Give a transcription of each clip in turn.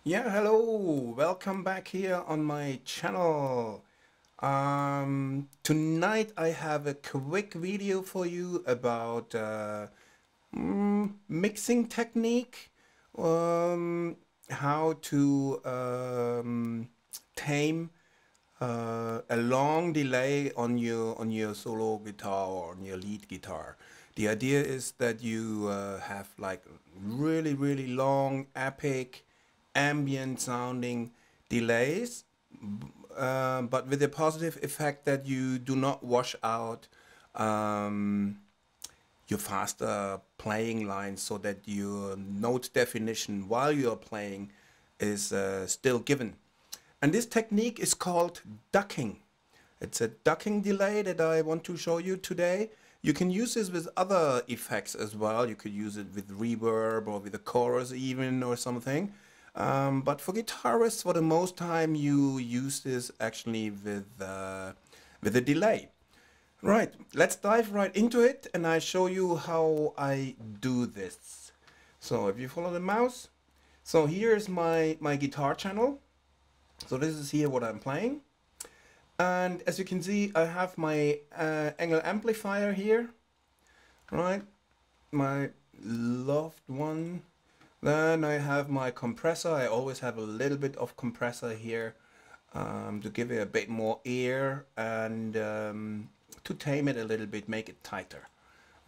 Yeah, hello, welcome back here on my channel. Tonight I have a quick video for you about mixing technique, um, how to tame a long delay on your solo guitar or on your lead guitar. The idea is that you have like really long, epic, ambient sounding delays, but with the positive effect that you do not wash out um, your faster playing lines, so that your note definition while you're playing is still given. And this technique is called ducking. It's a ducking delay that I want to show you today. You can use this with other effects as well. You could use it with reverb or with a chorus even or something. But for guitarists, for the most time, you use this actually with a delay. Right, let's dive right into it and I show you how I do this. So if you follow the mouse, so here's my guitar channel. So this is here what I'm playing. And as you can see, I have my angle amplifier here, right? My loved one. Then I have my compressor. I always have a little bit of compressor here to give it a bit more air and to tame it a little bit, make it tighter,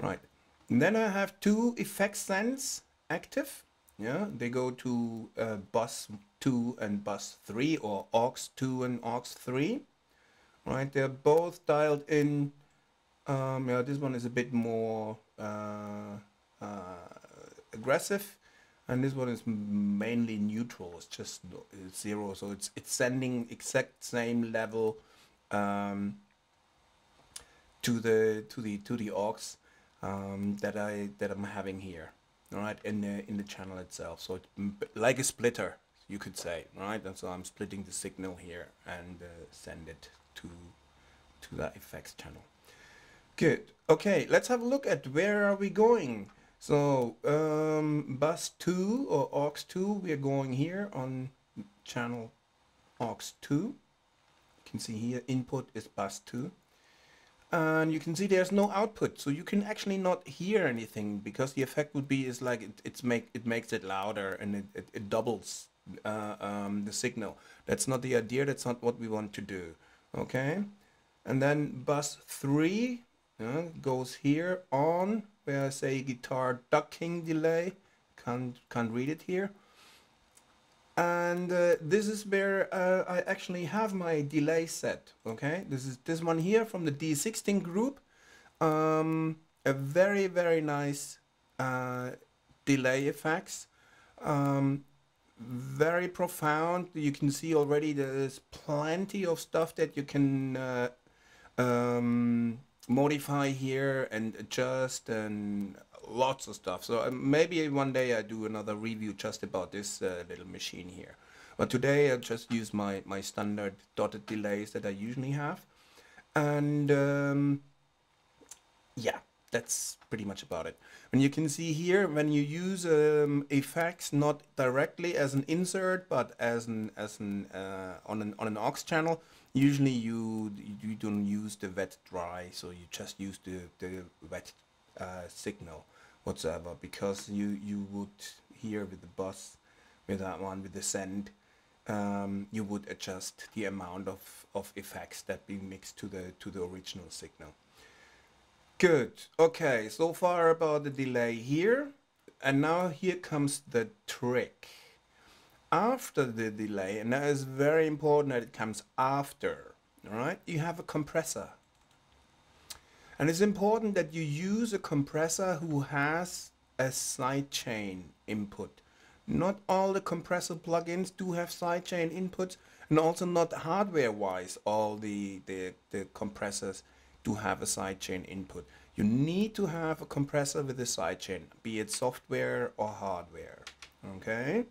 right? And then I have two effect sends active. Yeah, they go to bus 2 and bus 3, or aux 2 and aux 3. Right, they're both dialed in. Yeah, this one is a bit more aggressive, and this one is mainly neutral. It's just it's zero, so it's sending exact same level um, to the aux that I'm having here. All right, in the channel itself. So it's like a splitter, you could say, right? And so I'm splitting the signal here and send it to that effects channel. Good. Okay, let's have a look at where are we going. So bus 2 or aux 2, we are going here on channel aux 2. You can see here input is bus 2. And you can see there's no output, so you can actually not hear anything, because the effect would be is like it makes it louder and it doubles the signal. That's not the idea. That's not what we want to do. Okay, and then bus 3 goes here on where I say guitar ducking delay. Can't read it here. And this is where I actually have my delay set. Okay, this is this one here from the D16 group. A very nice delay effects. Very profound. You can see already there's plenty of stuff that you can modify here and adjust, and lots of stuff. So maybe one day I do another review just about this little machine here. But today I'll just use my standard dotted delays that I usually have. And yeah, that's pretty much about it. And you can see here, when you use effects not directly as an insert, but as an on an aux channel, usually you don't use the wet dry, so you just use the wet signal whatsoever, because you would here with the bus, with that one, with the send, you would adjust the amount of effects that be mixed to the original signal. Good. Okay, so far about the delay here. And now here comes the trick. After the delay, and that is very important that it comes after, all right? You have a compressor. And it's important that you use a compressor who has a sidechain input. Not all the compressor plugins do have sidechain inputs, and also not hardware-wise all the compressors do have a sidechain input. You need to have a compressor with a sidechain, be it software or hardware. Okay?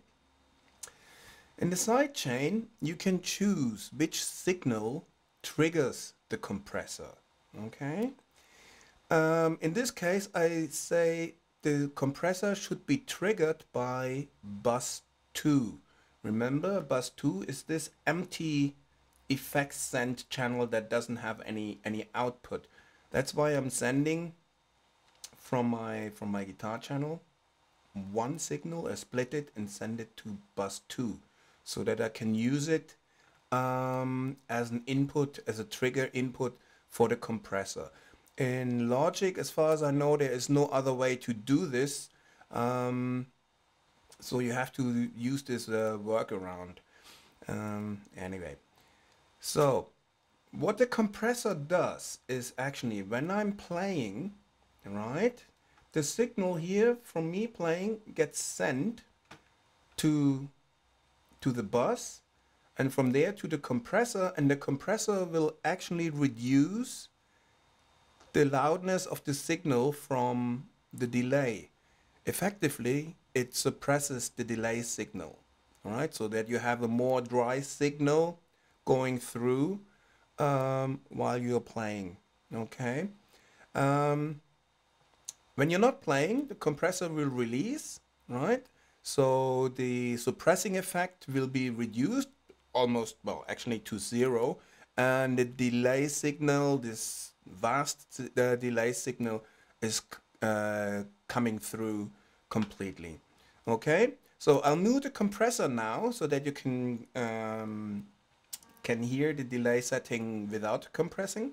In the sidechain, you can choose which signal triggers the compressor. Okay? In this case, I say the compressor should be triggered by bus 2, Remember, bus 2 is this empty effects send channel that doesn't have any output. That's why I'm sending from my guitar channel one signal, I split it and send it to bus 2 so that I can use it as an input, as a trigger input for the compressor. In Logic, as far as I know, there is no other way to do this. So you have to use this workaround. Anyway, so what the compressor does is actually when I'm playing, right, the signal here from me playing gets sent to the bus, and from there to the compressor, and the compressor will actually reduce the loudness of the signal from the delay. Effectively, it suppresses the delay signal, all right, so that you have a more dry signal going through while you're playing. Okay. When you're not playing, the compressor will release, right? So the suppressing effect will be reduced almost, well, actually to zero, and the delay signal, this vast delay signal, is coming through completely. Okay, so I'll mute the compressor now so that you can hear the delay setting without compressing.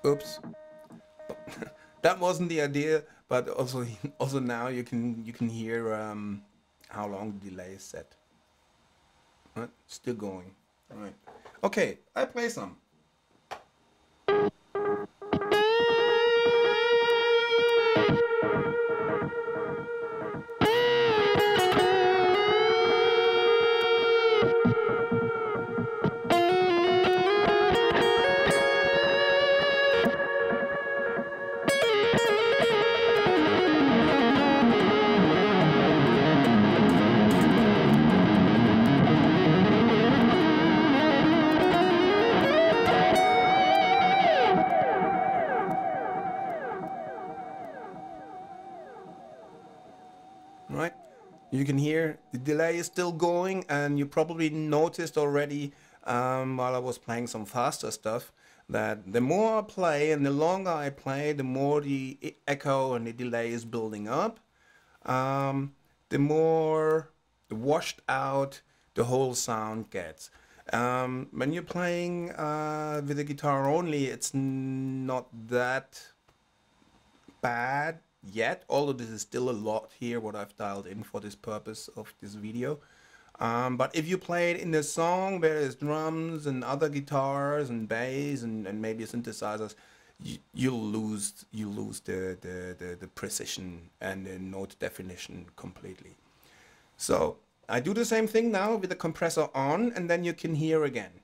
Oops. That wasn't the idea, but also now you can hear how long the delay is set. Right? Still going. All right. Okay, I play some. Right? You can hear the delay is still going, and you probably noticed already while I was playing some faster stuff that the more I play and the longer I play, the more the echo and the delay is building up. The more washed out the whole sound gets. When you're playing with the guitar only, it's not that bad yet, although this is still a lot here what I've dialed in for this purpose of this video. But if you play it in the song where there's drums and other guitars and bass and maybe synthesizers, you'll lose the precision and the note definition completely. So I do the same thing now with the compressor on, and then you can hear again.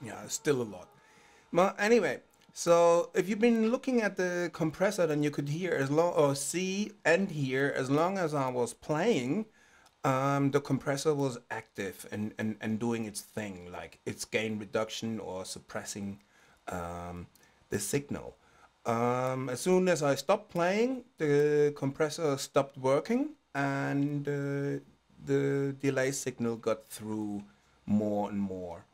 Yeah, it's still a lot. Well, anyway, so if you've been looking at the compressor, then you could hear as long or see and hear as long as I was playing, the compressor was active and doing its thing, like its gain reduction or suppressing the signal. As soon as I stopped playing, the compressor stopped working, and the delay signal got through more and more.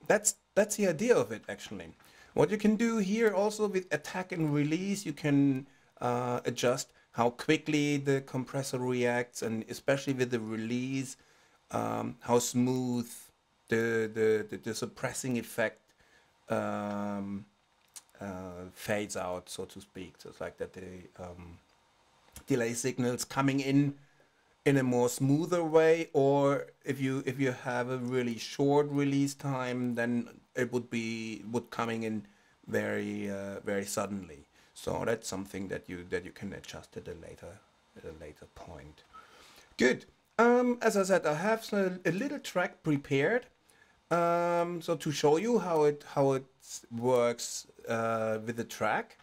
That's the idea of it, actually. What you can do here also with attack and release, you can adjust how quickly the compressor reacts, and especially with the release, how smooth the suppressing effect um, fades out, so to speak. So it's like that the delay signals coming in a more smoother way, or if you have a really short release time, then it would coming in very suddenly. So that's something that you can adjust at a later point. Good. As I said, I have a little track prepared. So to show you how it works with the track,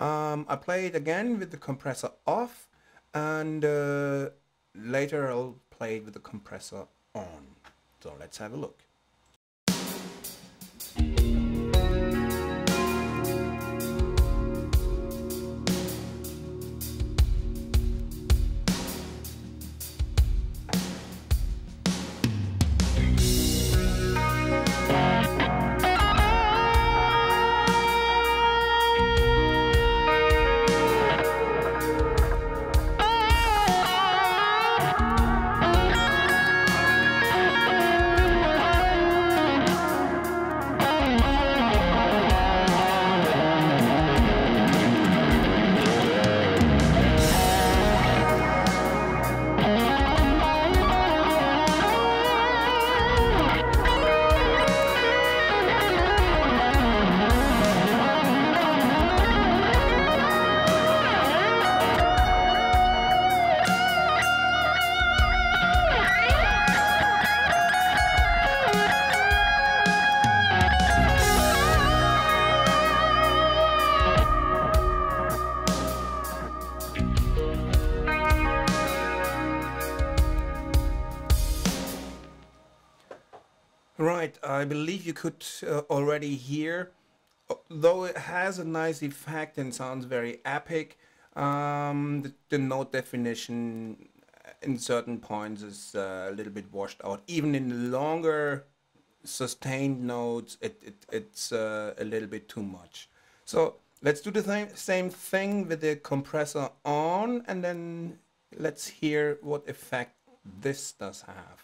I play it again with the compressor off, and later I'll play it with the compressor on. So let's have a look. Right, I believe you could already hear, though it has a nice effect and sounds very epic, the note definition in certain points is a little bit washed out. Even in the longer sustained notes, it's a little bit too much. So let's do the same thing with the compressor on, and then let's hear what effect this does have.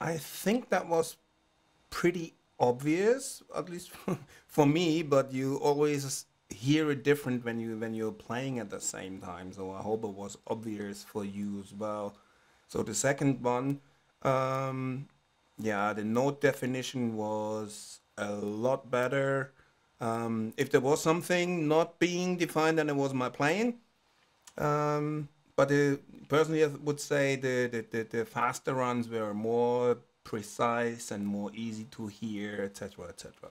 I think that was pretty obvious, at least for me, but you always hear it different when you're playing at the same time. So I hope it was obvious for you as well. So the second one, yeah, the note definition was a lot better. If there was something not being defined, then it was my playing. but personally I would say the faster runs were more precise and more easy to hear, etc., etc.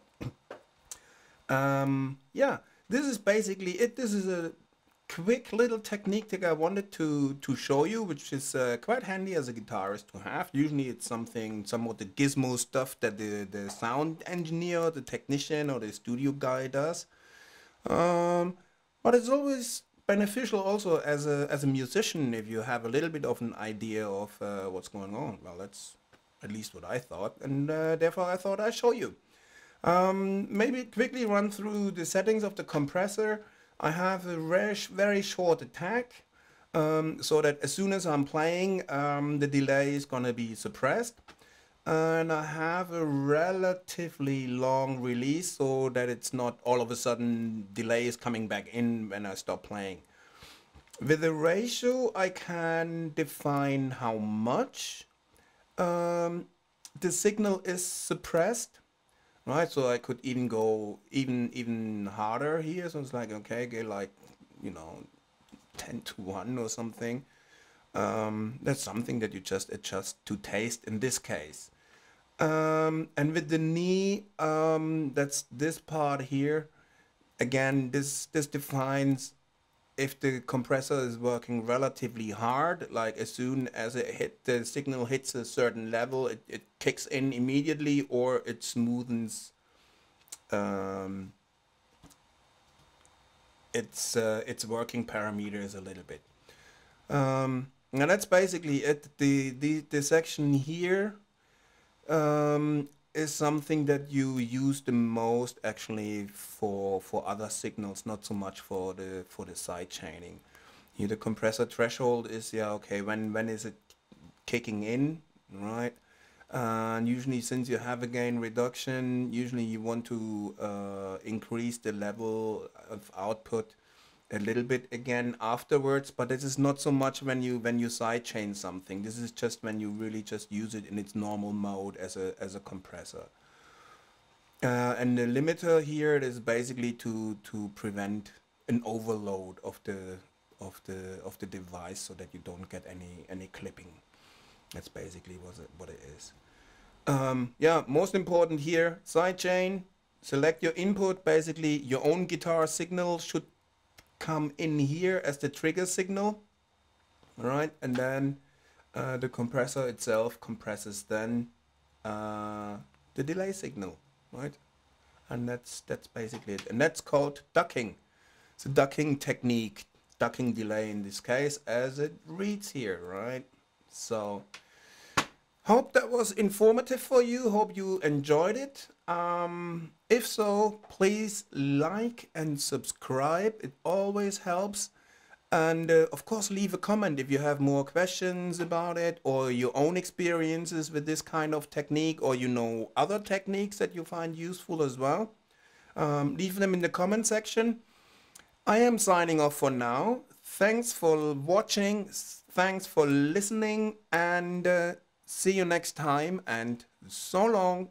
Yeah, this is basically it. This is a quick little technique that I wanted to show you, which is quite handy as a guitarist to have. Usually it's something, somewhat the gizmo stuff that the sound engineer, the technician, or the studio guy does. But it's always beneficial also as a musician if you have a little bit of an idea of what's going on. Well, that's at least what I thought, and therefore I thought I'd show you. Maybe quickly run through the settings of the compressor. I have a very short attack, so that as soon as I'm playing, the delay is gonna be suppressed. And I have a relatively long release so that it's not all of a sudden delay is coming back in when I stop playing. With the ratio, I can define how much the signal is suppressed, right? So I could even go even harder here. So it's like, okay, get like, 10 to 1 or something. That's something that you just adjust to taste in this case. And with the knee, that's this part here. Again, this defines if the compressor is working relatively hard, like as soon as the signal hits a certain level, it kicks in immediately, or it smoothens its working parameters a little bit. Now that's basically it. The section here is something that you use the most actually for other signals, not so much for the side chaining. Here the compressor threshold is, yeah, okay, when is it kicking in, right? And usually, since you have a gain reduction, usually you want to increase the level of output a little bit again afterwards, but this is not so much when you sidechain something. This is just when you really just use it in its normal mode as a compressor. And the limiter here is basically to prevent an overload of the device, so that you don't get any clipping. That's basically what it is. Yeah, most important here, sidechain. Select your input. Basically, your own guitar signal should come in here as the trigger signal, all right, and then the compressor itself compresses then the delay signal, right? And that's basically it, and that's called ducking. It's a ducking technique, ducking delay in this case, as it reads here, right? So hope that was informative for you. Hope you enjoyed it. If so, please like and subscribe. It always helps. And of course, leave a comment if you have more questions about it, or your own experiences with this kind of technique, or other techniques that you find useful as well. Leave them in the comment section. I am signing off for now. Thanks for watching. Thanks for listening, and see you next time, and so long.